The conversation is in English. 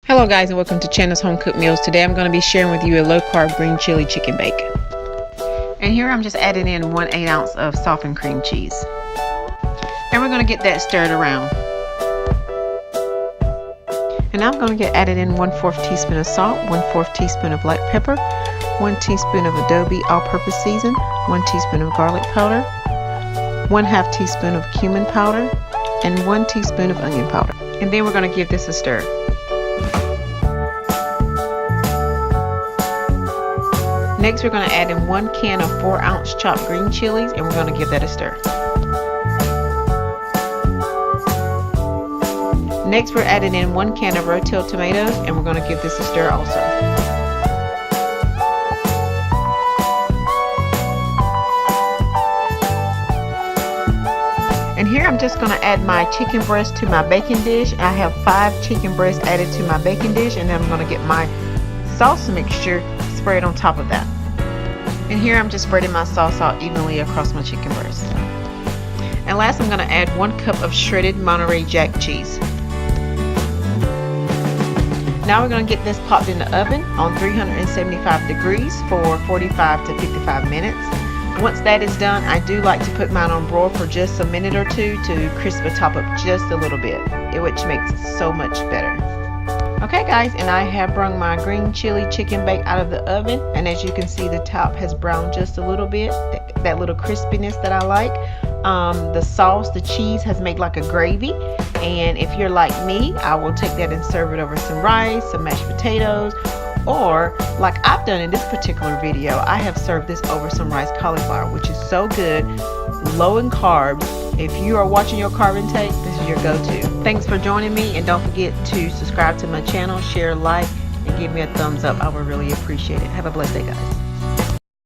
Hello guys, and welcome to Channel's Home Cooked Meals. Today I'm going to be sharing with you a low carb green chili chicken bake. And here I'm just adding in 1/8 ounce of softened cream cheese. And we're going to get that stirred around. And now I'm going to get added in 1/4 teaspoon of salt, 1/4 teaspoon of black pepper, 1 teaspoon of Adobo all-purpose season, 1 teaspoon of garlic powder, 1/2 teaspoon of cumin powder, and 1 teaspoon of onion powder. And then we're going to give this a stir. Next, we're going to add in 1 can of 4-ounce chopped green chilies, and we're going to give that a stir. Next, we're adding in 1 can of Rotel Tomatoes, and we're going to give this a stir also. And here I'm just going to add my chicken breast to my baking dish. I have 5 chicken breasts added to my baking dish, and then I'm going to get my salsa mixture spread on top of that. And here I'm just spreading my sauce out evenly across my chicken breast. And last, I'm going to add 1 cup of shredded Monterey Jack Cheese. Now we're going to get this popped in the oven on 375 degrees for 45 to 55 minutes. Once that is done, I do like to put mine on broil for just a minute or two to crisp the top up just a little bit, which makes it so much better. Okay guys, and I have brought my green chili chicken bake out of the oven, and as you can see, the top has browned just a little bit, that little crispiness that I like. The sauce, the cheese has made like a gravy, and if you're like me, I will take that and serve it over some rice, some mashed potatoes, or like I've done in this particular video, I have served this over some rice cauliflower, which is so good, low in carbs. If you are watching your carb intake, this is your go-to. Thanks for joining me, and don't forget to subscribe to my channel, share, like, and give me a thumbs up. I would really appreciate it. Have a blessed day, guys.